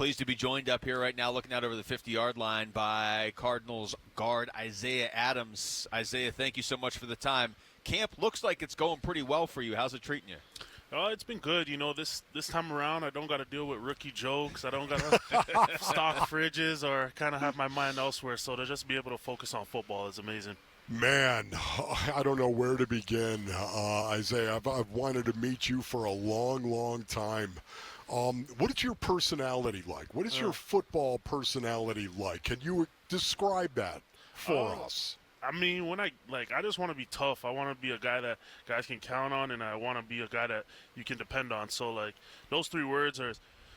Pleased to be joined up here right now, looking out over the 50-yard line by Cardinals guard Isaiah Adams. Isaiah, thank you so much for the time. Camp looks like it's going pretty well for you. How's it treating you? It's been good. This time around, I don't got to deal with rookie jokes. I don't got to stock fridges or kind of have my mind elsewhere. So to just be able to focus on football is amazing. Man, I don't know where to begin, Isaiah. I've wanted to meet you for a long, long time. What is your personality like? What is your football personality like? Can you describe that for us? I mean, I just want to be tough. I want to be a guy that guys can count on, and I want to be a guy that you can depend on. So, those three words are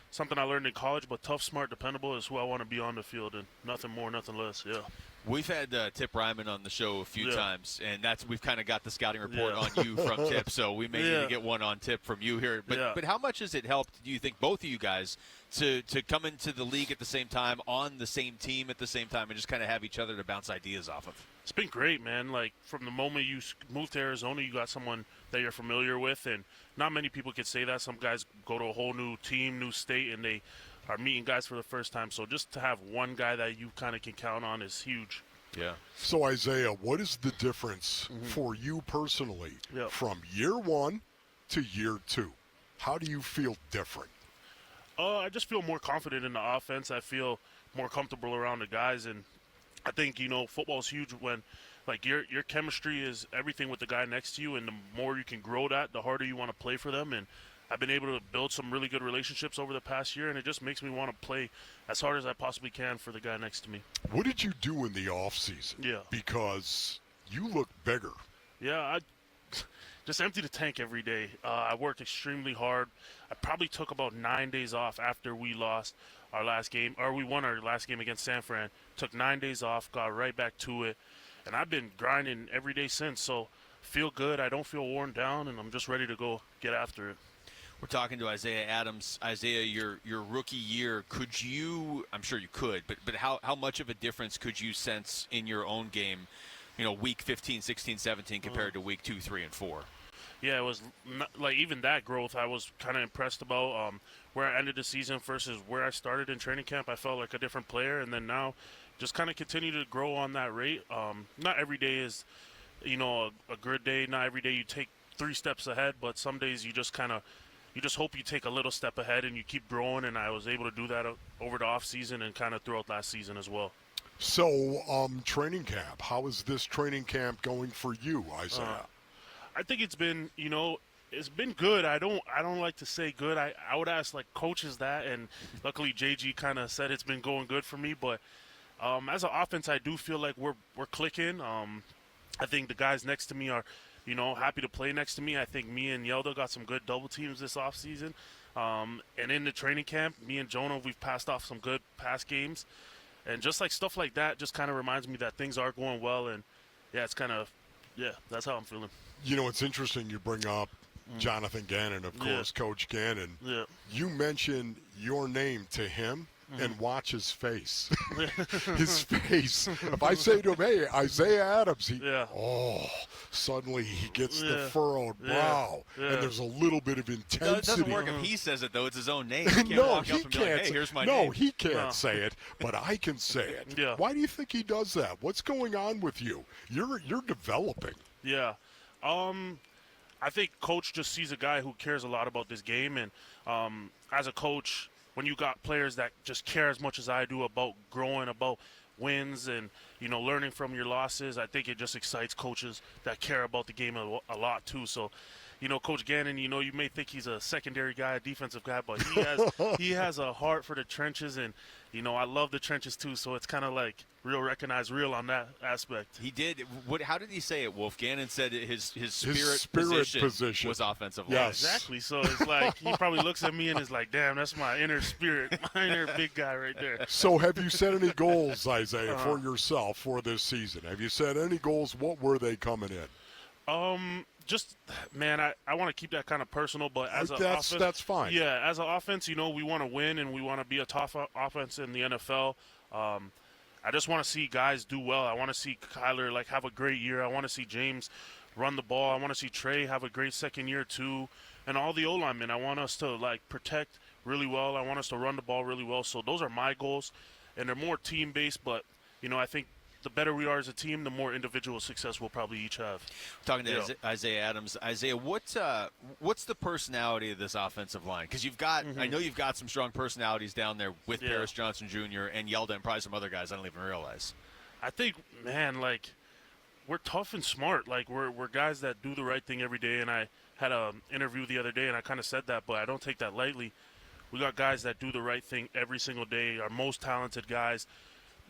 something I learned in college, but tough, smart, dependable is who I want to be on the field, and nothing more, nothing less, yeah. We've had Tip Ryman on the show a few times, and we've kind of got the scouting report on you from Tip, so we may need to get one on Tip from you here. But how much has it helped, do you think, both of you guys, to come into the league at the same time, on the same team at the same time, and just kind of have each other to bounce ideas off of? It's been great, man. From the moment you moved to Arizona, you got someone that you're familiar with, and not many people could say that. Some guys go to a whole new team, new state, and they are meeting guys for the first time. So just to have one guy that you kind of can count on is huge. Yeah. So, Isaiah, what is the difference for you personally from year one to year two? How do you feel different? I just feel more confident in the offense. I feel more comfortable around the guys, and I think, football is huge when, your chemistry is everything with the guy next to you, and the more you can grow that, the harder you want to play for them. And I've been able to build some really good relationships over the past year, and it just makes me want to play as hard as I possibly can for the guy next to me. What did you do in the offseason? Yeah. Because you look bigger. Yeah, I just empty the tank every day. I worked extremely hard. I probably took about 9 days off after we lost our last game, or we won our last game against San Fran. Took 9 days off, got right back to it, and I've been grinding every day since. So feel good. I don't feel worn down, and I'm just ready to go get after it. We're talking to Isaiah Adams. Isaiah, your rookie year, could you, I'm sure you could, but how much of a difference could you sense in your own game, week 15, 16, 17 compared to week 2, 3, and 4? Yeah, it was even that growth I was kind of impressed about. Where I ended the season versus where I started in training camp, I felt like a different player, and then now just kind of continue to grow on that rate. Not every day is, a good day. Not every day you take 3 steps ahead, but some days you just hope you take a little step ahead and you keep growing, and I was able to do that over the off season and kind of throughout last season as well. So, training camp, how is this training camp going for you, Isaiah? I think it's been, it's been good. I don't like to say good. I would ask coaches that, and luckily JG kind of said it's been going good for me. But as an offense, I do feel like we're clicking. I think the guys next to me are, happy to play next to me. I think me and Yelda got some good double teams this offseason. And in the training camp, me and Jonah, we've passed off some good pass games. And just stuff like that just kind of reminds me that things are going well. And, it's kind of, that's how I'm feeling. It's interesting you bring up Jonathan Ganon, of course, Coach Ganon. Yeah. You mentioned your name to him, and watch his face. His face. If I say to him, hey, Isaiah Adams, suddenly he gets the furrowed brow, and there's a little bit of intensity. No, it doesn't work if he says it, though. It's his own name. He can't walk up and be like, hey, here's my name. No, he can't say it, but I can say it. Yeah. Why do you think he does that? What's going on with you? You're developing. Yeah. I think Coach just sees a guy who cares a lot about this game, and as a coach, when you got players that just care as much as I do about growing, about wins, and learning from your losses, I think it just excites coaches that care about the game a lot too. So, Coach Ganon, you may think he's a secondary guy, a defensive guy, but he has a heart for the trenches, and I love the trenches too. So it's kind of like real recognize real on that aspect. He did. How did he say it, Wolf? Gannon said his spirit position was offensive line. Yes. Exactly. So it's like he probably looks at me and is like, damn, that's my inner spirit, my inner big guy right there. So have you set any goals, Isaiah, for yourself for this season? Have you set any goals? What were they coming in? Just, man, I want to keep that kind of personal, but as an offense, that's fine. Yeah, as an offense, we want to win and we want to be a top offense in the NFL. I just want to see guys do well. I want to see Kyler have a great year. I want to see James run the ball. I want to see Trey have a great second year too, and all the O linemen. I want us to protect really well. I want us to run the ball really well. So those are my goals, and they're more team-based. But, I think the better we are as a team, the more individual success we'll probably each have. Talking to Isaiah Adams. Isaiah, what's the personality of this offensive line? Because I know you've got some strong personalities down there with Paris Johnson Jr. and Yelda and probably some other guys I don't even realize. I think, man, we're tough and smart. We're guys that do the right thing every day, and I had an interview the other day, and I kind of said that, but I don't take that lightly. We got guys that do the right thing every single day, our most talented guys.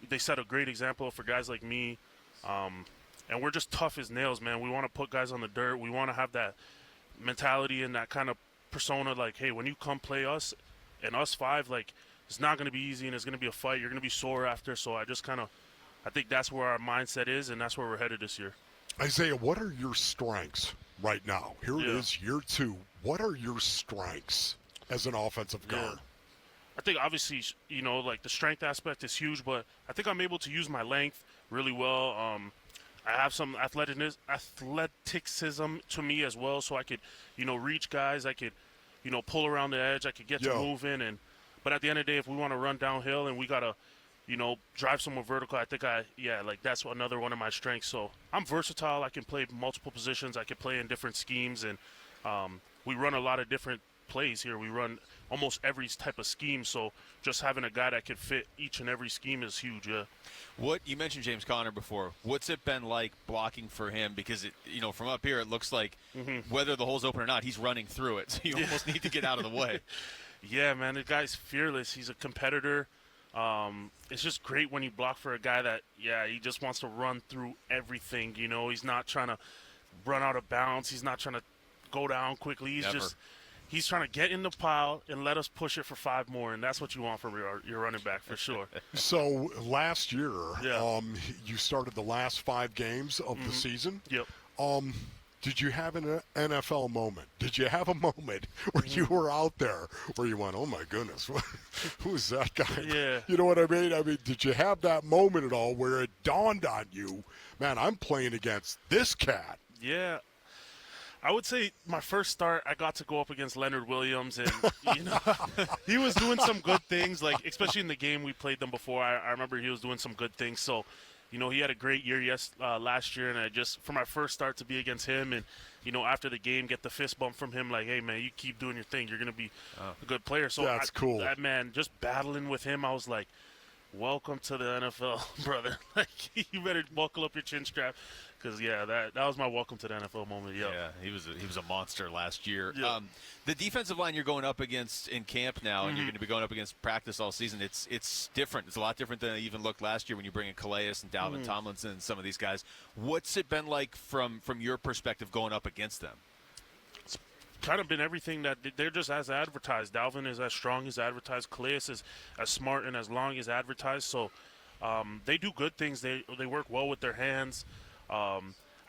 They set a great example for guys like me, and we're just tough as nails, man. We want to put guys on the dirt. We want to have that mentality and that kind of persona, hey, when you come play us and us five, it's not going to be easy, and it's going to be a fight. You're going to be sore after, so I think that's where our mindset is, and that's where we're headed this year. Isaiah, what are your strengths right now? Here it is, year 2. What are your strengths as an offensive guard? I think obviously, the strength aspect is huge, but I think I'm able to use my length really well. I have some athleticism to me as well, so I could, reach guys. I could, pull around the edge. I could get to moving. But at the end of the day, if we want to run downhill and we got to, drive someone vertical, I think that's another one of my strengths. So I'm versatile. I can play multiple positions. I can play in different schemes, and we run a lot of different plays here. We run almost every type of scheme, so just having a guy that can fit each and every scheme is huge. What you mentioned James Conner before. What's it been like blocking for him? Because from up here it looks like whether the hole's open or not, he's running through it. So you almost need to get out of the way. Yeah, man, the guy's fearless. He's a competitor. It's just great when you block for a guy that he just wants to run through everything. He's not trying to run out of bounds. He's not trying to go down quickly. He's trying to get in the pile and let us push it for 5 more, and that's what you want from your running back for sure. So last year, you started the last 5 games of the season. Yep. Did you have an NFL moment? Did you have a moment where you were out there where you went, oh, my goodness, who is that guy? Yeah. You know what I mean? Did you have that moment at all where it dawned on you, man, I'm playing against this cat? Yeah. I would say my first start, I got to go up against Leonard Williams, and he was doing some good things. Especially in the game we played them before. I remember he was doing some good things. So, he had a great year last year, and I just for my first start to be against him, and after the game, get the fist bump from him, hey man, you keep doing your thing, you're gonna be a good player. So that's cool. That man, just battling with him, I was like, welcome to the NFL, brother. You better buckle up your chin strap. Because that was my welcome to the NFL moment. Yep. Yeah, he was a monster last year. Yep. The defensive line you're going up against in camp now, and you're going to be going up against practice all season. It's different. It's a lot different than it even looked last year when you bring in Calais and Dalvin Tomlinson and some of these guys. What's it been like from your perspective going up against them? It's kind of been everything that they're just as advertised. Dalvin is as strong as advertised. Calais is as smart and as long as advertised. So they do good things. They work well with their hands. I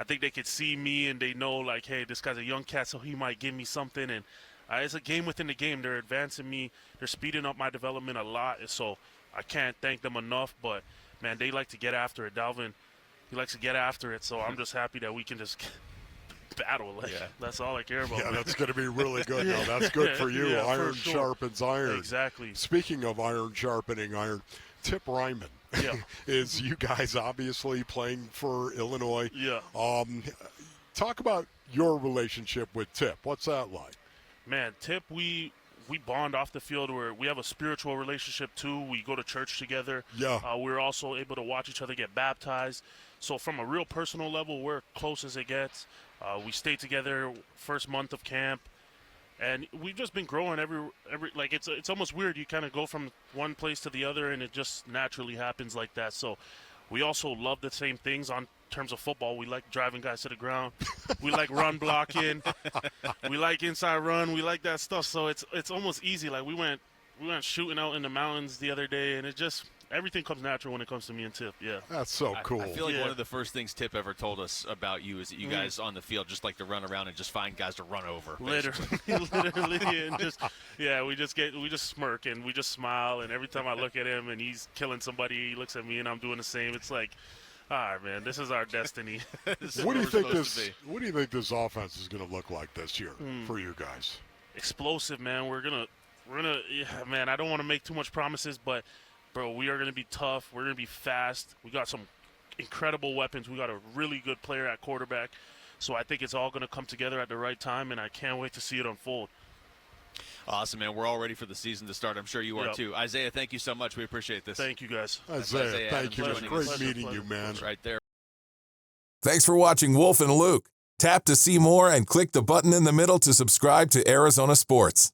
think they could see me and they know hey, this guy's a young cat, so he might give me something. And it's a game within the game. They're advancing me. They're speeding up my development a lot. So I can't thank them enough. But, man, they like to get after it. Dalvin, he likes to get after it. So I'm just happy that we can just battle. That's all I care about. Yeah, man. that's going to be really good. No, that's good for you. Yeah, iron for sure. sharpens iron. Exactly. Speaking of iron sharpening iron, Tip Ryman. Yeah. Is you guys obviously playing for Illinois. Yeah. Talk about your relationship with Tip. What's that like? Man, Tip, we bond off the field where we have a spiritual relationship too. We go to church together. Yeah. We're also able to watch each other get baptized. So from a real personal level, we're close as it gets. We stay together first month of camp. And we've just been growing every it's almost weird. You kind of go from one place to the other, and it just naturally happens like that. So we also love the same things on terms of football. We like driving guys to the ground. We like run blocking. We like inside run. We like that stuff. So it's almost easy. We went shooting out in the mountains the other day, and it just everything comes natural when it comes to me and Tip. Yeah, that's so cool. I feel like one of the first things Tip ever told us about you is that you guys on the field just like to run around and just find guys to run over. Literally, and we just smirk and we just smile, and every time I look at him and he's killing somebody, he looks at me and I'm doing the same. It's like, all right, man, this is our destiny. What do you think this offense is going to look like this year for you guys? Explosive, man. We're gonna Man, I don't want to make too much promises, but, bro, we are going to be tough. We're going to be fast. We got some incredible weapons. We got a really good player at quarterback. So I think it's all going to come together at the right time, and I can't wait to see it unfold. Awesome, man. We're all ready for the season to start. I'm sure you are, too. Isaiah, thank you so much. We appreciate this. Thank you, guys. Isaiah thank you. It was great meeting you, man. Right there. Thanks for watching Wolf and Luke. Tap to see more and click the button in the middle to subscribe to Arizona Sports.